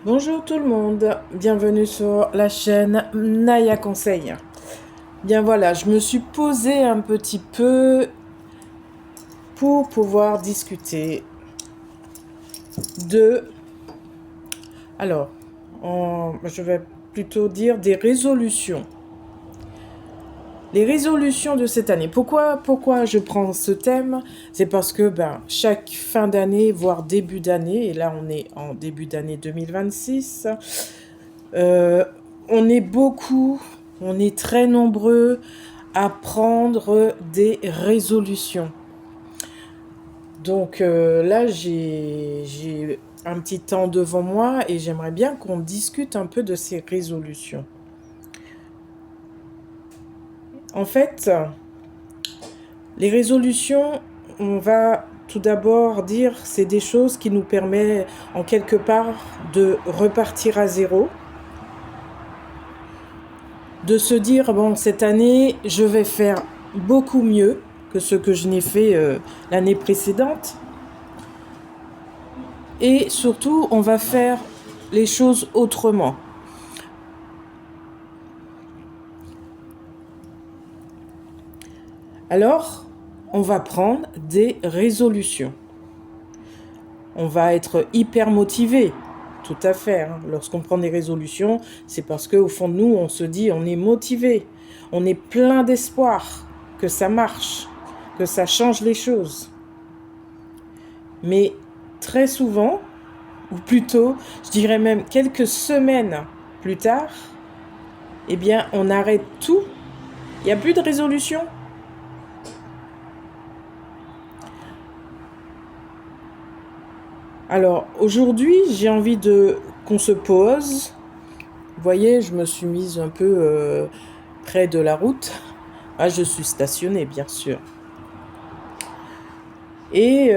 Bonjour tout le monde, bienvenue sur la chaîne Naya Conseil. Bien voilà, je me suis posée un petit peu pour pouvoir discuter de... Alors, je vais plutôt dire des résolutions. Les résolutions de cette année. Pourquoi je prends ce thème? C'est parce que chaque fin d'année, voire début d'année, et là on est en début d'année 2026, on est beaucoup, on est très nombreux à prendre des résolutions. Donc là, j'ai un petit temps devant moi et j'aimerais bien qu'on discute un peu de ces résolutions. En fait, les résolutions, on va tout d'abord dire, c'est des choses qui nous permettent en quelque part de repartir à zéro, de se dire, bon, cette année, je vais faire beaucoup mieux que ce que je n'ai fait l'année précédente. Et surtout, on va faire les choses autrement. Alors, on va prendre des résolutions. On va être hyper motivé, tout à fait. Lorsqu'on prend des résolutions, c'est parce qu'au fond de nous, on se dit, on est motivé, on est plein d'espoir que ça marche, que ça change les choses. Mais très souvent, ou plutôt, je dirais même quelques semaines plus tard, eh bien, on arrête tout. Il n'y a plus de résolution. Alors, aujourd'hui, j'ai envie qu'on se pose. Vous voyez, je me suis mise un peu près de la route. Ah, je suis stationnée, bien sûr. Et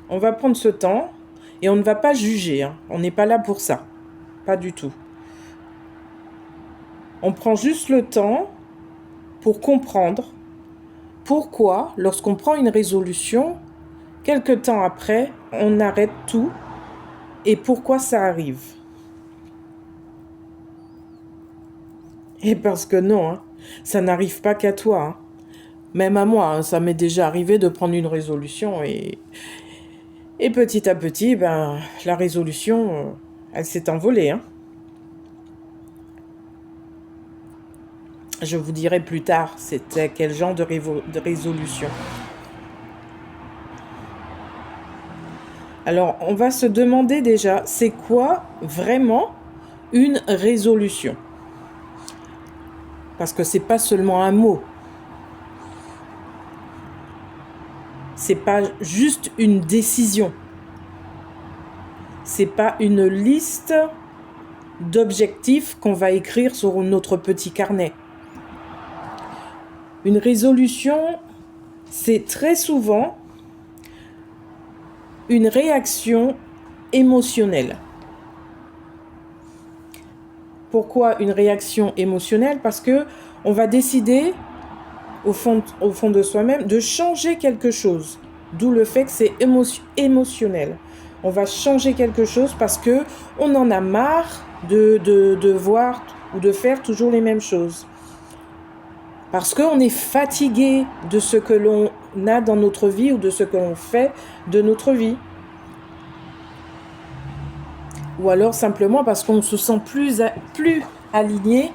on va prendre ce temps et on ne va pas juger. On n'est pas là pour ça. Pas du tout. On prend juste le temps pour comprendre pourquoi, lorsqu'on prend une résolution, quelque temps après, on arrête tout et pourquoi ça arrive. Et parce que non, ça n'arrive pas qu'à toi. Même à moi, ça m'est déjà arrivé de prendre une résolution et petit à petit, la résolution, elle s'est envolée. Je vous dirai plus tard, c'était quel genre de résolution. Alors, on va se demander déjà, c'est quoi vraiment une résolution? Parce que c'est pas seulement un mot. C'est pas juste une décision. C'est pas une liste d'objectifs qu'on va écrire sur notre petit carnet. Une résolution, c'est très souvent une réaction émotionnelle. Pourquoi une réaction émotionnelle? Parce que on va décider au fond de soi-même de changer quelque chose. D'où le fait que c'est émotionnel. On va changer quelque chose parce que on en a marre de voir ou de faire toujours les mêmes choses. Parce qu'on est fatigué de ce que l'on a dans notre vie ou de ce que l'on fait de notre vie. Ou alors simplement parce qu'on se sent plus aligné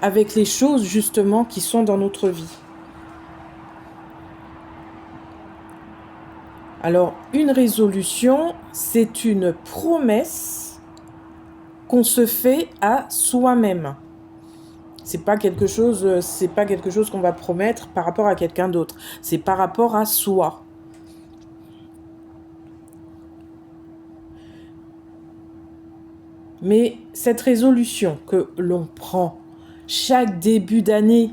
avec les choses justement qui sont dans notre vie. Alors, une résolution, c'est une promesse qu'on se fait à soi-même. C'est pas quelque chose qu'on va promettre par rapport à quelqu'un d'autre. C'est par rapport à soi. Mais cette résolution que l'on prend chaque début d'année,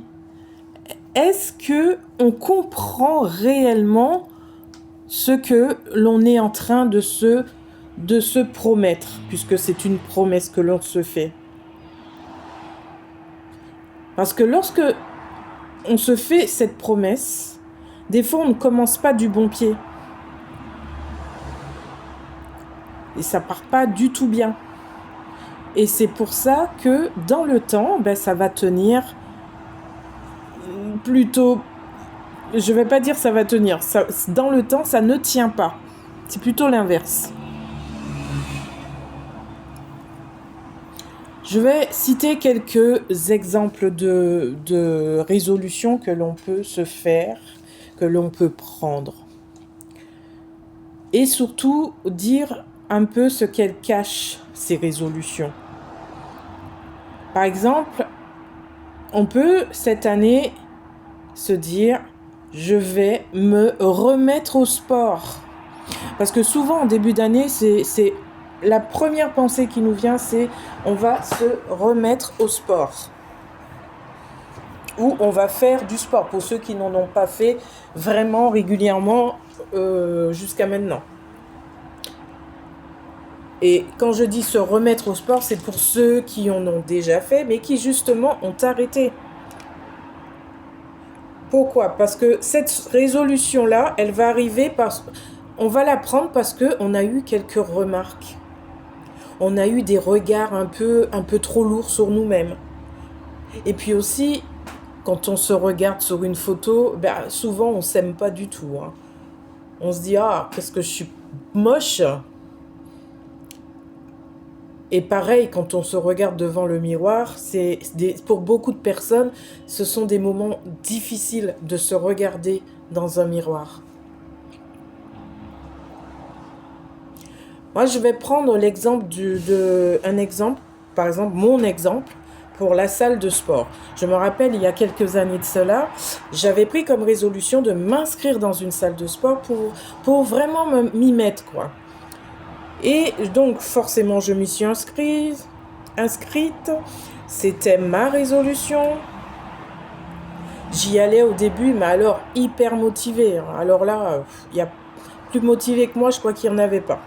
est-ce que on comprend réellement ce que l'on est en train de se promettre, puisque c'est une promesse que l'on se fait? Parce que lorsque on se fait cette promesse, des fois on ne commence pas du bon pied. et ça part pas du tout bien. Et c'est pour ça que dans le temps, ça va tenir plutôt... Je vais pas dire ça va tenir. Dans le temps, ça ne tient pas. C'est plutôt l'inverse. Je vais citer quelques exemples de résolutions que l'on peut se faire, que l'on peut prendre. Et surtout, dire un peu ce qu'elles cachent, ces résolutions. Par exemple, on peut cette année se dire « je vais me remettre au sport ». Parce que souvent, en début d'année, c'est la première pensée qui nous vient, c'est on va se remettre au sport. Ou on va faire du sport, pour ceux qui n'en ont pas fait vraiment régulièrement jusqu'à maintenant. Et quand je dis se remettre au sport, c'est pour ceux qui en ont déjà fait, mais qui justement ont arrêté. Pourquoi ? Parce que cette résolution-là, elle va arriver on va la prendre parce qu'on a eu quelques remarques. On a eu des regards un peu trop lourds sur nous-mêmes. Et puis aussi, quand on se regarde sur une photo, souvent on ne s'aime pas du tout. Hein. On se dit « Ah, qu'est-ce que je suis moche !» Et pareil, quand on se regarde devant le miroir, pour beaucoup de personnes, ce sont des moments difficiles de se regarder dans un miroir. Moi, je vais prendre l'exemple par exemple, mon exemple, pour la salle de sport. Je me rappelle, il y a quelques années de cela, j'avais pris comme résolution de m'inscrire dans une salle de sport pour vraiment m'y mettre, quoi. Et donc, forcément, je m'y suis inscrite. C'était ma résolution. J'y allais au début, mais alors hyper motivée. Alors là, il y a plus motivé que moi, je crois qu'il n'y en avait pas.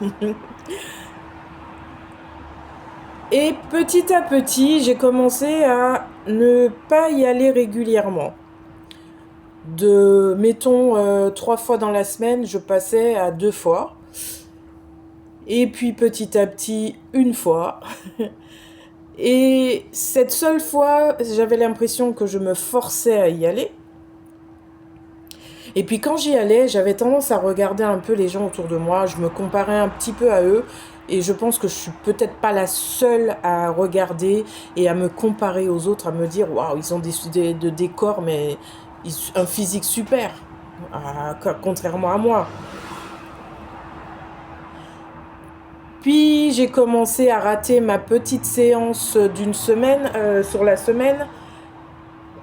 Et petit à petit, j'ai commencé à ne pas y aller régulièrement. Mettons, 3 fois dans la semaine, je passais à 2 fois. Et puis petit à petit, 1 fois. Et cette seule fois, j'avais l'impression que je me forçais à y aller. Et puis quand j'y allais, j'avais tendance à regarder un peu les gens autour de moi. Je me comparais un petit peu à eux. Et je pense que je suis peut-être pas la seule à regarder et à me comparer aux autres, à me dire « Waouh, ils ont des décors, mais un physique super, contrairement à moi. » Puis j'ai commencé à rater ma petite séance d'une semaine, sur la semaine.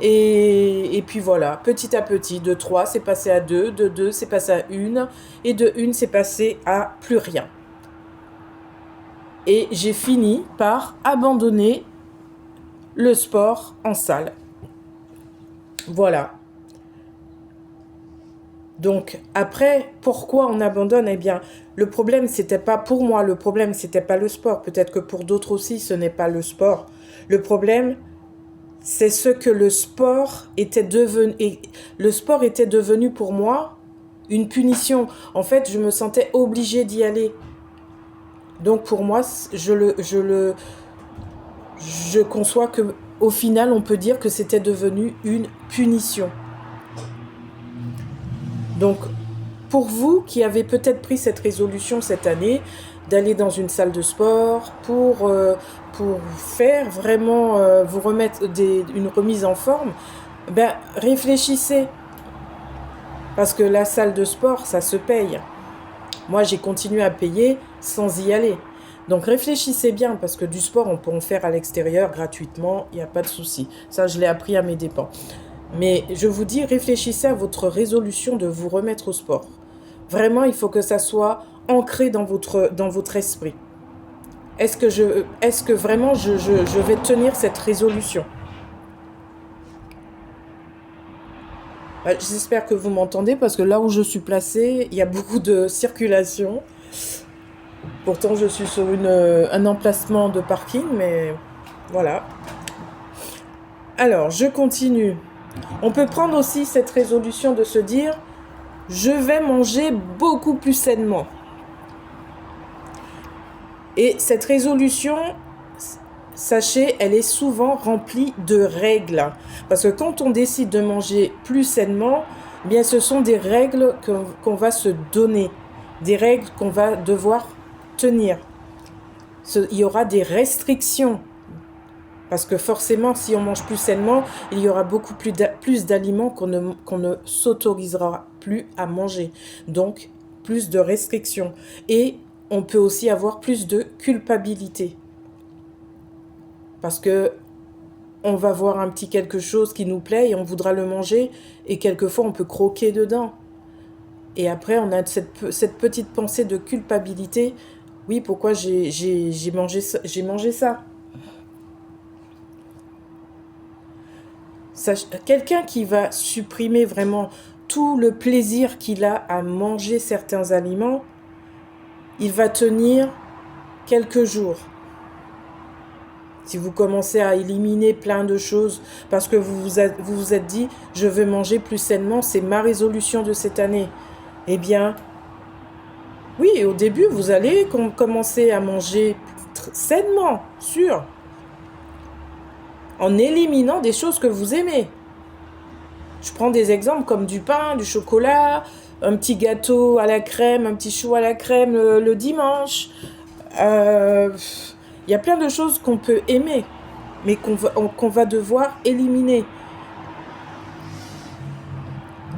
Et puis voilà, petit à petit, de 3, c'est passé à 2, de 2, c'est passé à 1, et de 1, c'est passé à plus rien. Et j'ai fini par abandonner le sport en salle. Voilà. Donc, après, pourquoi on abandonne ? Eh bien, le problème, c'était pas pour moi, le problème, c'était pas le sport. Peut-être que pour d'autres aussi, ce n'est pas le sport. Le problème, c'est ce que le sport était devenu. Et le sport était devenu pour moi une punition. En fait, je me sentais obligée d'y aller. Donc, pour moi, je conçois que, au final, on peut dire que c'était devenu une punition. Donc, pour vous qui avez peut-être pris cette résolution cette année, d'aller dans une salle de sport pour faire vraiment, vous remettre une remise en forme, réfléchissez. Parce que la salle de sport, ça se paye. Moi, j'ai continué à payer sans y aller. Donc, réfléchissez bien, parce que du sport, on peut en faire à l'extérieur gratuitement, il n'y a pas de souci. Ça, je l'ai appris à mes dépens. Mais je vous dis, réfléchissez à votre résolution de vous remettre au sport. Vraiment, il faut que ça soit ancré dans votre esprit. Est-ce que vraiment je vais tenir cette résolution ? J'espère que vous m'entendez parce que là où je suis placée, il y a beaucoup de circulation. Pourtant, je suis sur un emplacement de parking, mais voilà. Alors, je continue. On peut prendre aussi cette résolution de se dire « Je vais manger beaucoup plus sainement ». Et cette résolution, sachez, elle est souvent remplie de règles. Parce que quand on décide de manger plus sainement, eh bien ce sont des règles qu'on va se donner, des règles qu'on va devoir tenir. Il y aura des restrictions. Parce que forcément, si on mange plus sainement, il y aura beaucoup plus d'aliments qu'on ne s'autorisera plus à manger. Donc, plus de restrictions. Et on peut aussi avoir plus de culpabilité. Parce que on va voir un petit quelque chose qui nous plaît et on voudra le manger. Et quelquefois, on peut croquer dedans. Et après, on a cette petite pensée de culpabilité. Oui, pourquoi j'ai mangé ça. Quelqu'un qui va supprimer vraiment tout le plaisir qu'il a à manger certains aliments, il va tenir quelques jours. Si vous commencez à éliminer plein de choses parce que vous vous êtes dit « je veux manger plus sainement, c'est ma résolution de cette année », eh bien, oui, au début, vous allez commencer à manger sainement, sûr, en éliminant des choses que vous aimez. Je prends des exemples comme du pain, du chocolat, un petit gâteau à la crème, un petit chou à la crème le dimanche. Il y a plein de choses qu'on peut aimer, mais qu'on va devoir éliminer.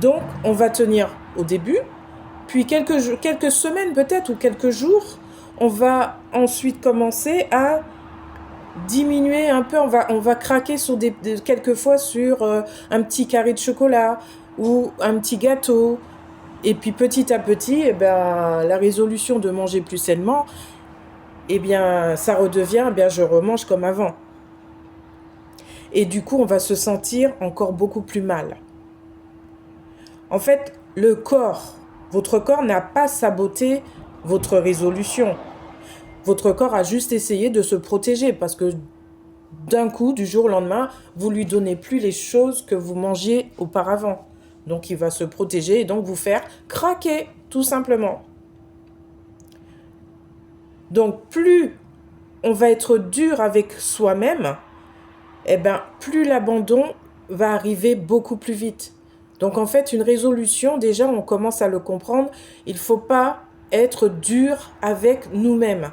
Donc, on va tenir au début, puis quelques semaines peut-être, ou quelques jours, on va ensuite commencer à diminuer un peu, on va craquer sur quelquefois sur un petit carré de chocolat ou un petit gâteau. Et puis petit à petit, eh ben, la résolution de manger plus sainement, eh bien, ça redevient, eh bien, je remange comme avant. Et du coup, on va se sentir encore beaucoup plus mal. En fait, votre corps n'a pas saboté votre résolution. Votre corps a juste essayé de se protéger parce que d'un coup, du jour au lendemain, vous lui donnez plus les choses que vous mangiez auparavant. Donc, il va se protéger et donc vous faire craquer, tout simplement. Donc, plus on va être dur avec soi-même, eh ben, plus l'abandon va arriver beaucoup plus vite. Donc, en fait, une résolution, déjà, on commence à le comprendre, il ne faut pas être dur avec nous-mêmes.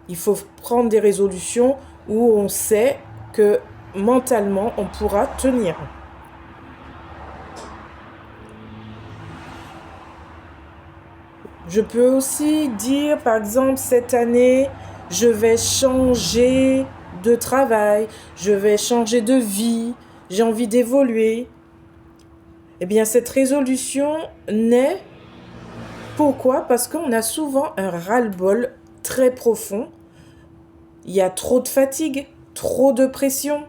Il faut prendre des résolutions où on sait que mentalement, on pourra tenir. Je peux aussi dire, par exemple, cette année, je vais changer de travail, je vais changer de vie, j'ai envie d'évoluer. Eh bien, cette résolution naît. Pourquoi ? Parce qu'on a souvent un ras-le-bol très profond. Il y a trop de fatigue, trop de pression,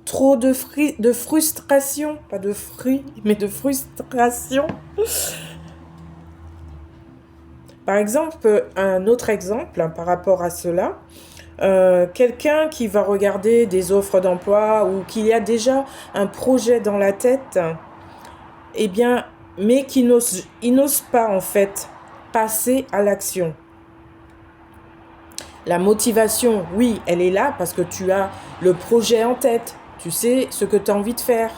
trop de frustration, pas de fruits, mais de frustration. Par exemple, un autre exemple par rapport à cela, quelqu'un qui va regarder des offres d'emploi ou qui a déjà un projet dans la tête, eh bien, mais qui n'ose pas en fait passer à l'action. La motivation, oui, elle est là parce que tu as le projet en tête, tu sais ce que tu as envie de faire.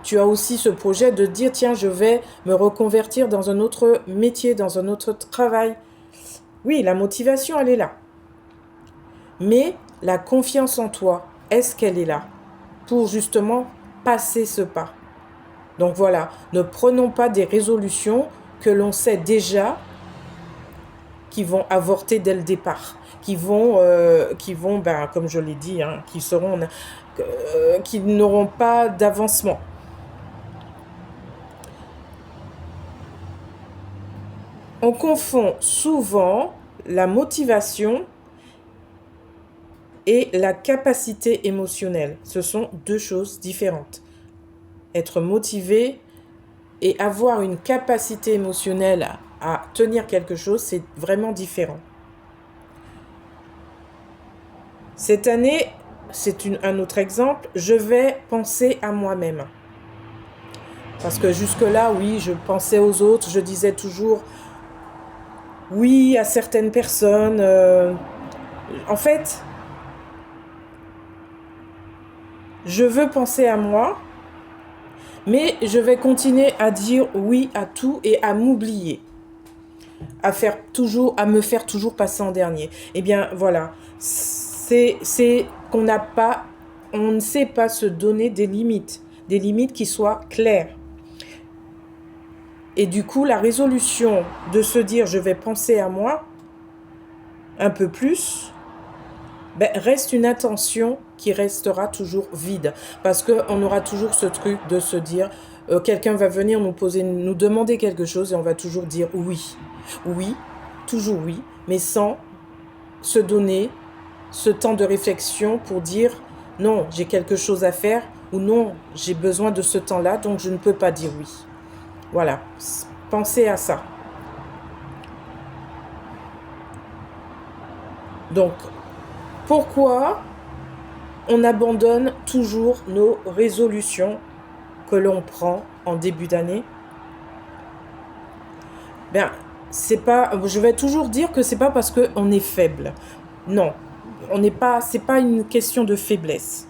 Tu as aussi ce projet de dire, tiens, je vais me reconvertir dans un autre métier, dans un autre travail. Oui, la motivation, elle est là. Mais la confiance en toi, est-ce qu'elle est là pour justement passer ce pas? Donc voilà, ne prenons pas des résolutions que l'on sait déjà qui vont avorter dès le départ, qui vont ben, comme je l'ai dit, hein, qui n'auront pas d'avancement. On confond souvent la motivation et la capacité émotionnelle. Ce sont deux choses différentes. Être motivé et avoir une capacité émotionnelle à tenir quelque chose, c'est vraiment différent. Cette année, c'est un autre exemple, je vais penser à moi-même. Parce que jusque-là, oui, je pensais aux autres, je disais toujours oui à certaines personnes. En fait, je veux penser à moi, mais je vais continuer à dire oui à tout et à m'oublier, à me faire toujours passer en dernier. Eh bien, voilà, c'est qu'on n'a pas, on ne sait pas se donner des limites qui soient claires. Et du coup, la résolution de se dire je vais penser à moi un peu plus, ben, reste une intention qui restera toujours vide. Parce qu'on aura toujours ce truc de se dire, quelqu'un va venir nous demander quelque chose et on va toujours dire oui. Oui, toujours oui, mais sans se donner ce temps de réflexion pour dire non, j'ai quelque chose à faire ou non, j'ai besoin de ce temps-là, donc je ne peux pas dire oui. Voilà, pensez à ça. Donc, pourquoi on abandonne toujours nos résolutions que l'on prend en début d'année? Ben, c'est pas, je vais toujours dire que c'est pas parce qu'on est faible. Non, c'est pas une question de faiblesse.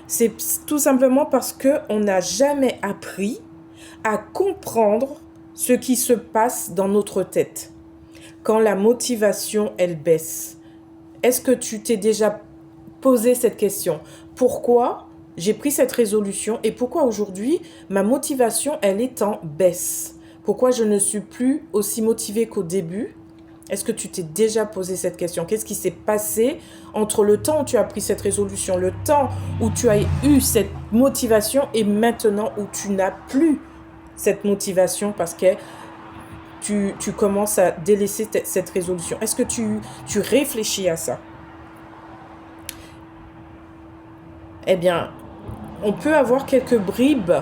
C'est tout simplement parce qu'on n'a jamais appris à comprendre ce qui se passe dans notre tête quand la motivation, elle baisse. Est-ce que tu t'es déjà posé cette question? Pourquoi j'ai pris cette résolution et pourquoi aujourd'hui ma motivation, elle est en baisse? Pourquoi je ne suis plus aussi motivée qu'au début? Est-ce que tu t'es déjà posé cette question? Qu'est-ce qui s'est passé entre le temps où tu as pris cette résolution, le temps où tu as eu cette motivation et maintenant où tu n'as plus cette motivation parce que tu commences à délaisser cette résolution? Est-ce que tu réfléchis à ça? Eh bien, on peut avoir quelques bribes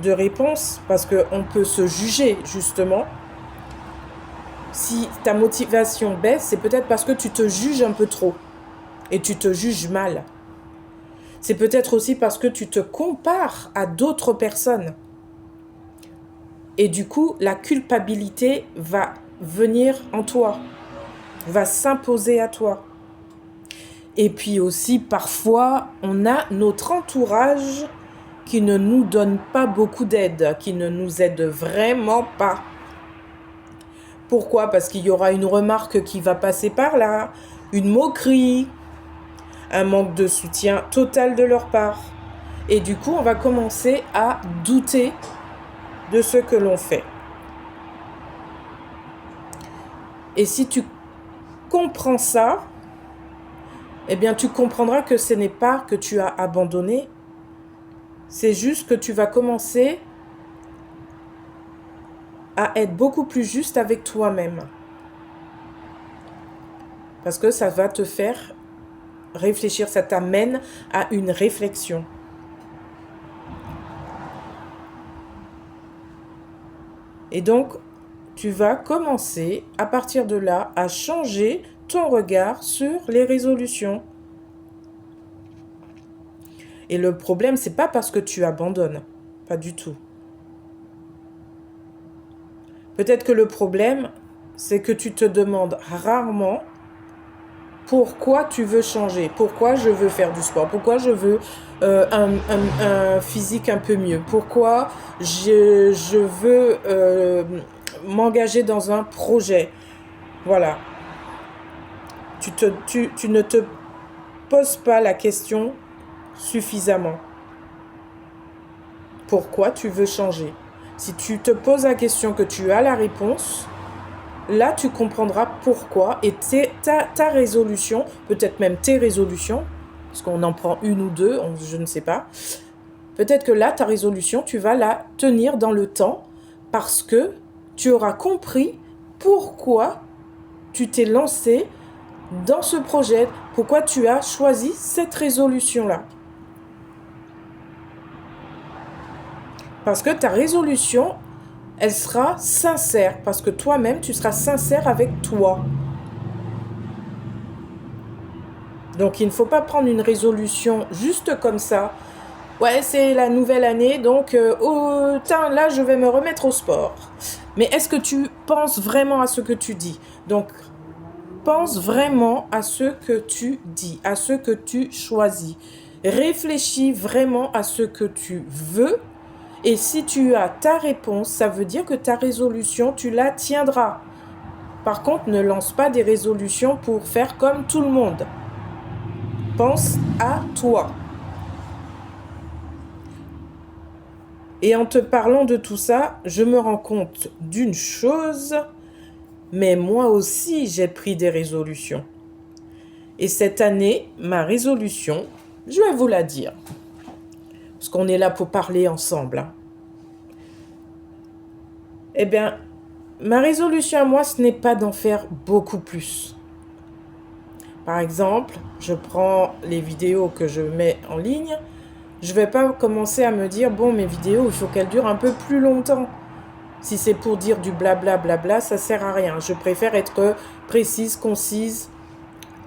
de réponse parce qu'on peut se juger justement. Si ta motivation baisse, c'est peut-être parce que tu te juges un peu trop et tu te juges mal. C'est peut-être aussi parce que tu te compares à d'autres personnes. Et du coup, la culpabilité va venir en toi, va s'imposer à toi. Et puis aussi, parfois, on a notre entourage qui ne nous donne pas beaucoup d'aide, qui ne nous aide vraiment pas. Pourquoi? Parce qu'il y aura une remarque qui va passer par là, une moquerie, un manque de soutien total de leur part. Et du coup, on va commencer à douter de ce que l'on fait. Et si tu comprends ça, eh bien, tu comprendras que ce n'est pas que tu as abandonné, c'est juste que tu vas commencer à être beaucoup plus juste avec toi-même. Parce que ça va te faire réfléchir, ça t'amène à une réflexion. Et donc, tu vas commencer à partir de là à changer ton regard sur les résolutions. Et le problème, c'est pas parce que tu abandonnes, pas du tout. Peut-être que le problème, c'est que tu te demandes rarement pourquoi tu veux changer, pourquoi je veux faire du sport, pourquoi je veux un physique un peu mieux, pourquoi je veux m'engager dans un projet. Voilà. Tu ne te poses pas la question suffisamment. Pourquoi tu veux changer? Si tu te poses la question, que tu as la réponse, là tu comprendras pourquoi et ta résolution, peut-être même tes résolutions, parce qu'on en prend une ou deux, je ne sais pas, peut-être que là ta résolution, tu vas la tenir dans le temps parce que tu auras compris pourquoi tu t'es lancé dans ce projet, pourquoi tu as choisi cette résolution-là. Parce que ta résolution, elle sera sincère, parce que toi-même, tu seras sincère avec toi. Donc, il ne faut pas prendre une résolution juste comme ça. Ouais, c'est la nouvelle année, donc là, je vais me remettre au sport. Mais est-ce que tu penses vraiment à ce que tu dis? Donc, pense vraiment à ce que tu dis, à ce que tu choisis. Réfléchis vraiment à ce que tu veux. Et si tu as ta réponse, ça veut dire que ta résolution, tu la tiendras. Par contre, ne lance pas des résolutions pour faire comme tout le monde. Pense à toi. Et en te parlant de tout ça, je me rends compte d'une chose, mais moi aussi, j'ai pris des résolutions. Et cette année, ma résolution, je vais vous la dire, parce qu'on est là pour parler ensemble. Hein. Eh bien, ma résolution à moi, ce n'est pas d'en faire beaucoup plus. Par exemple, je prends les vidéos que je mets en ligne, je ne vais pas commencer à me dire, bon, mes vidéos, il faut qu'elles durent un peu plus longtemps. Si c'est pour dire du blabla, blabla, ça ne sert à rien. Je préfère être précise, concise,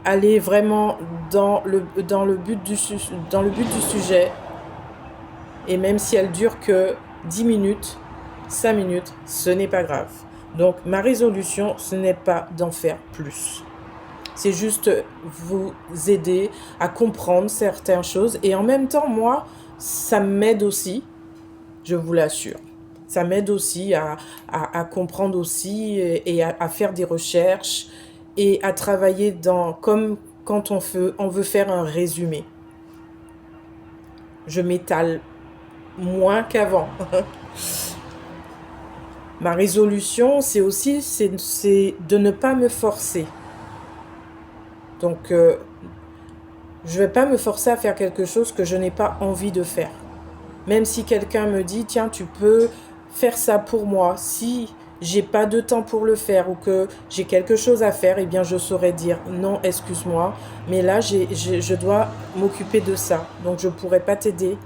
aller vraiment dans le but du sujet. Et même si elle dure que 10 minutes, 5 minutes, ce n'est pas grave. Donc, ma résolution, ce n'est pas d'en faire plus. C'est juste vous aider à comprendre certaines choses. Et en même temps, moi, ça m'aide aussi, je vous l'assure. Ça m'aide aussi à comprendre aussi et à faire des recherches et à travailler comme quand on veut faire un résumé. Je m'étale moins qu'avant. Ma résolution, c'est de ne pas me forcer. Donc, je ne vais pas me forcer à faire quelque chose que je n'ai pas envie de faire. Même si quelqu'un me dit, tiens, tu peux faire ça pour moi. Si j'ai pas de temps pour le faire ou que j'ai quelque chose à faire, eh bien, je saurais dire, non, excuse-moi, mais là, je dois m'occuper de ça. Donc, je ne pourrais pas t'aider.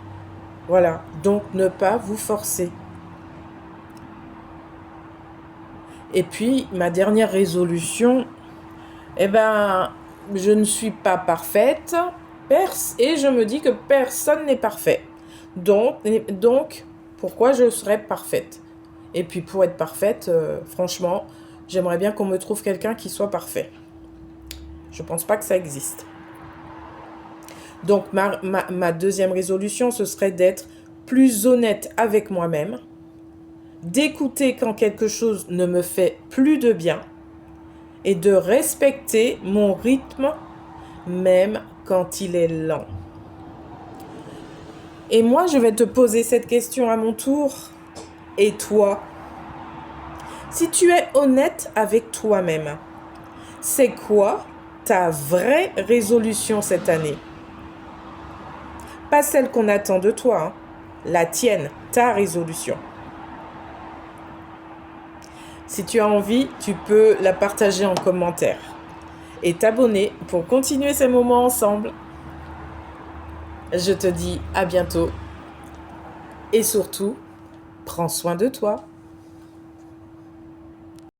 Voilà. Donc, ne pas vous forcer. Et puis, ma dernière résolution, eh ben, je ne suis pas parfaite et je me dis que personne n'est parfait. Donc, pourquoi je serais parfaite? Et puis, pour être parfaite, franchement, j'aimerais bien qu'on me trouve quelqu'un qui soit parfait. Je ne pense pas que ça existe. Donc, ma deuxième résolution, ce serait d'être plus honnête avec moi-même, d'écouter quand quelque chose ne me fait plus de bien, et de respecter mon rythme même quand il est lent. Et moi, je vais te poser cette question à mon tour. Et toi? Si tu es honnête avec toi-même, c'est quoi ta vraie résolution cette année? Pas celle qu'on attend de toi, hein. La tienne, ta résolution. Si tu as envie, tu peux la partager en commentaire et t'abonner pour continuer ces moments ensemble. Je te dis à bientôt et surtout, prends soin de toi.